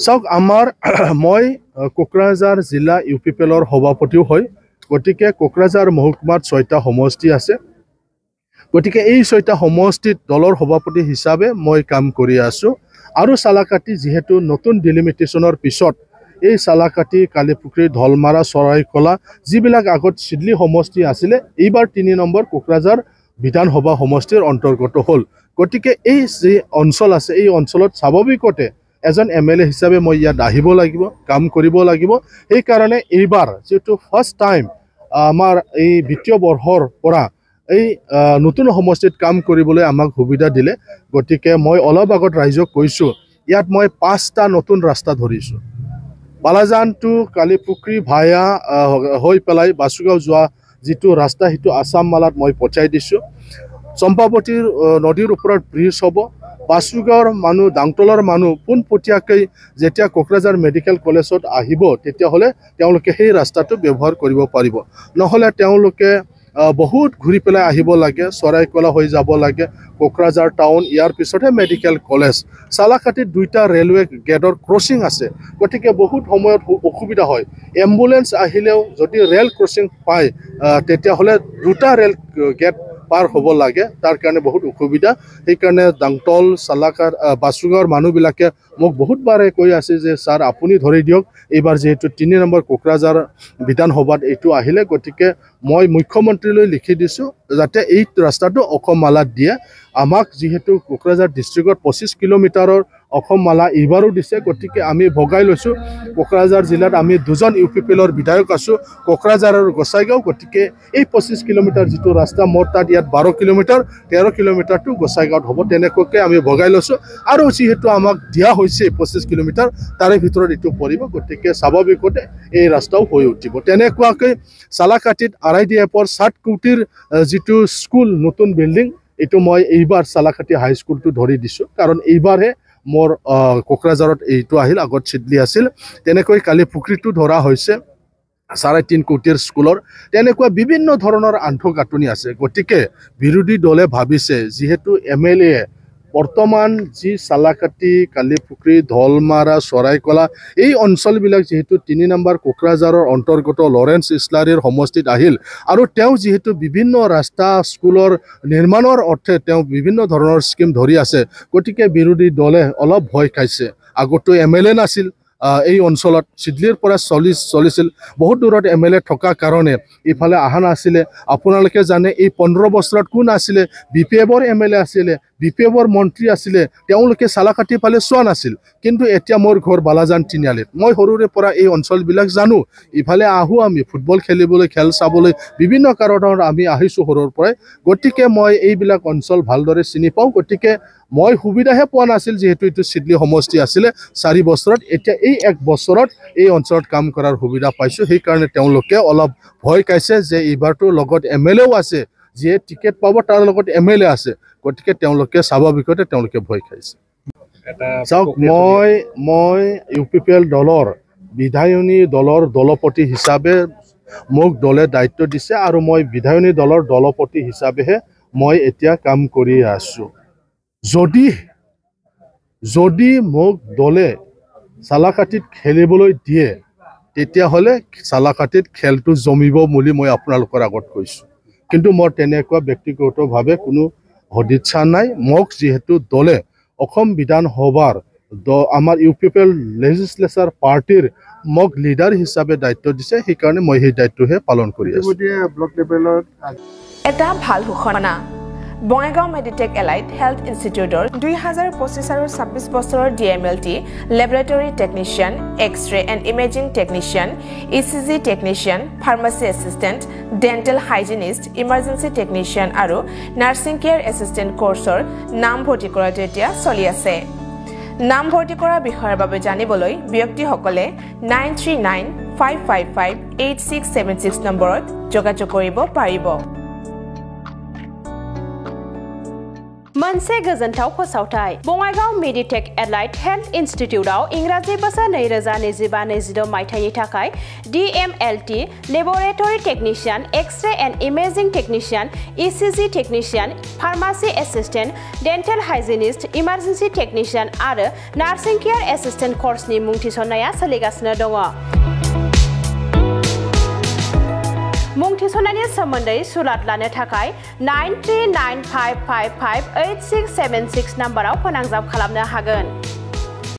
চাওক আমাৰ মই কোকৰাঝাৰ জিলা ইউপিপিএলৰ সভাপতিও হয় গতিকে কোকৰাঝাৰ মহকুমাত 6টা সমষ্টি আছে গতিকে এই 6টা সমষ্টিত দলৰ সভাপতি হিচাপে মই কাম কৰি আছো আৰু সালাকাটি যেহেতু নতুন ডিলিমিটেশনৰ পিছত এই সালাকাটি কালিপুখুৰী ধলমাৰা চৰাইকলা যিবিলাক আগত সিডলি সমষ্টি আছিল এইবাৰ 3 নম্বৰ কোকৰাঝাৰ বিধানসভা সমষ্টিৰ অন্তৰ্গত হল গতিকে এই যে অঞ্চল আছে এই অঞ্চলত স্বাভাৱিকতে এজন এমএলএ হিচাপে মই ইয়াত আহিব লাগিব কাম কৰিব লাগিব এই কাৰণে এইবাৰ যেটো ফাৰ্স্ট টাইম আমাৰ এই দ্বিতীয় বৰ্ষৰ পৰা এই নতুন সমষ্টিত কাম কৰিবলৈ আমাক সুবিধা দিলে গতিকে মই অলপ আগত ৰাইজক কৈছো ইয়াত মই 5টা নতুন ৰাস্তা ধৰিছো বালাজান টু কালিপুখুৰী ভায়া হৈ পেলাই বাসুগাঁও যোৱা যেটো ৰাস্তা হিটো আসাম মালাত মই পচাই দিছো চম্পাৱতীৰ নদীৰ ওপৰত ব্ৰিজ হ'ব বাসুগাঁৱৰ মানুহ ডাংতলৰ মানুহ পোনপটীয়াকৈ যেতিয়া কোকৰাঝাৰ মেডিকেল কলেজত আহিব তেতিয়া হলে তেওঁলোকে সেই ৰাস্তাটো ব্যৱহাৰ কৰিব পাৰিব নহলে তেওঁলোকে বহুত ঘূৰি পেলাই আহিব লাগে চৰাইকলা হৈ যাব লাগে কোকৰাঝাৰ টাউন ইয়াৰ পিছতে মেডিকেল কলেজ সালাকাটিত 2টা ৰেলৱে গেটৰ ক্ৰসিং আছে গতিকে বহুত সময়ত অসুবিধা হয় এম্বুলেন্স আহিলেও যদি ৰেল ক্ৰসিং পায় তেতিয়া হলে 2টা ৰেল গেট পাৰ হ'ব লাগে তাৰ কাৰণে বহুত অসুবিধা এই কাৰণে ডাংতল সালাকাট বাসুগাঁৱৰ মানুহবিলাকে মোক বহুত বাৰে কৈ আছে যে স্যাৰ আপুনি ধৰি দিয়ক এইবাৰ যেহেতু 3 নম্বৰ কোকৰাঝাৰ বিধানসভাত এইটো আহিলে গতিকে মই মুখ্যমন্ত্ৰীলৈ লিখি দিছো যাতে এই ৰাস্তাটো অসমমালাত দিয়ে আমাক যেহেতু কোকৰাঝাৰ ডিস্ট্ৰিক্টত 25 কিলোমিটাৰৰ অসমমালা এইবাৰো দিছে গতিকে আমি ভগাই লৈছো কোকৰাঝাৰ জিলাত আমি দুজন ইউপিপিএলৰ বিধায়ক আছো কোকৰাঝাৰ আৰু গোসাইগাঁও গতিকে এই 25 কিলোমিটাৰ যেটো ৰাস্তা মোৰ তাত ইয়াত 12 কিলোমিটাৰ 13 কিলোমিটাৰ টু গোসাইগাঁৱত হ'ব তেনেকৈ আমি ভগাই লৈছো আৰু যেহেতু আমাক দিয়া হৈছে 25 কিলোমিটাৰ তাৰে ভিতৰত এটো পৰিব গতিকে স্বাভাৱিকতে এই ৰাস্তাও হৈ উঠিব তেনেকুৱাকৈ সালাকাটিত আৰআইডিএফৰ 7 কোটিৰ যেটো স্কুল নতুন বিল্ডিং এটো মই এইবাৰ সালাকাটি হাই স্কুলটো ধৰি দিছো কাৰণ এইবাৰহে মোৰ কোকৰাঝাৰত এইটো আহিল আগত সিডলি আছিল তেনেকৈ কালিপুখুৰীটো ধৰা হৈছে 3.5 কোটিৰ স্কুলৰ তেনেকুৱা বিভিন্ন ধৰণৰ আন্তঃগাঁথনি আছে গতিকে বিৰোধী দলে ভাবিছে যেহেতু এমএলএ বৰ্তমান যি সালাকাটি কালিপুখুৰী ধলমাৰা চৰাইকলা এই অঞ্চলবিলাক যেহেতু 3 নম্বৰ কোকৰাঝাৰৰ অন্তৰ্গত লৰেন্স ইছলাৰীৰ সমষ্টিত আহিল আৰু তেওঁ যেহেতু বিভিন্ন ৰাস্তা স্কুলৰ নিৰ্মাণৰ অৰ্থে তেওঁ বিভিন্ন ধৰণৰ স্কিম ধৰি আছে গতিকে বিৰোধী দলে অলপ ভয় খাইছে আগতো এমএলএ নাছিল এই অঞ্চলত সিডলিৰ পৰা চলিছিল বহুত দূৰত এমএলএ থকা কাৰণে ইফালে আহা নাছিলে আপোনালোকে জানে এই 15 বছৰত কোন আছিল বিপিএফৰ এমএলএ আছিল বিপিএফৰ মন্ত্ৰী আছিল তেওঁলোকে সালাকাটি পালে চোৱা নাছিল কিন্তু এতিয়া মোৰ ঘৰ বালাজান তিনিআলিত মই সৰুৰে পৰা এই অঞ্চলবিলাক জানো ইফালে আহো আমি ফুটবল খেলিবলৈ খেল চাবলৈ বিভিন্ন কাৰণত আমি আহিছো সৰুৰ পৰা গতিকে মই এইবিলাক অঞ্চল ভালদৰে চিনি পাওঁ গতিকে মই সুবিধাহে পোৱা নাছিল যেহেতু এটো সিডলি সমষ্টি আছিল 4 বছৰত এতিয়া এই 1 বছৰত এই অঞ্চলত কাম কৰাৰ সুবিধা পাইছো সেই কাৰণে তেওঁলোকে অলপ ভয় খাইছে যে এইবাৰটো লগত এমএলএও আছে যে টিকেট পাব তাৰ লগত এমএলএ আছে গতিকে তেওঁলোকে স্বাভাৱিকতে তেওঁলোকে ভয় খাইছে চাওক মই ইউপিপিএল দলৰ বিধায়নী দলৰ দলপতি হিচাপে মোক দলে দায়িত্ব দিছে আৰু মই বিধায়নী দলৰ দলপতি হিচাপেহে মই এতিয়া কাম কৰি আছো যদি মোক দলে সালাকাটিত খেলিবলৈ দিয়ে তেতিয়া হলে সালাকাটিত খেলটো জমিব বুলি মই আপোনালোকৰ আগত কৈছো কিন্তু মোৰ তেনেকুৱা ব্যক্তিগতভাৱে কোনো হদিচ্ছা নাই মোক যেহেতু দলে অসম বিধানসভাৰ আমাৰ ইউপিপিএল লেজিসলেচাৰ পাৰ্টিৰ মোক লিডাৰ হিচাপে দায়িত্ব দিছে সেই কাৰণে মই সেই দায়িত্বহে পালন কৰি আছো ব্লক লেভেলত এটা ভাল ঘোষণা বঙাইগাঁও মেডিটেক এলাইট হেল্থ ইনষ্টিটিউটৰ 2025 আৰু 26 বছৰৰ DMLT laboratory technician X-ray and imaging technician ECG technician pharmacy assistant dental hygienist emergency technician আৰু নাৰ্ছিং কেয়াৰ এছিষ্টেণ্ট কোৰ্চৰ নাম ভৰ্তি কৰাটো এতিয়া চলি আছে নাম ভৰ্তি কৰা বিষয়ৰ বাবে জানিবলৈ ব্যক্তিসকলে 9395558676 নম্বৰত যোগাযোগ কৰিব পাৰিব मोनसे गोजोनथाव फोसावथाय बङाइगाव मेडिटेक एलाइड हेल्थ इनस्टिट्यूटआव इंराजि बोसोर 2025-26 मायथाइनि थाखाय DMLT laboratory technician X-ray and imaging technician ECG technician pharmacy assistant dental hygienist emergency technician आरो नार्सिं केयार एसिस्टेंट कर्सनि मुं थिसननाया सोलिगासिनो दङ। मुं थिसननायनि सोमोन्दै सुलाद लानो थाखाय 9395558676 नाम्बाराव फोनांजाब खालामनो हागोन।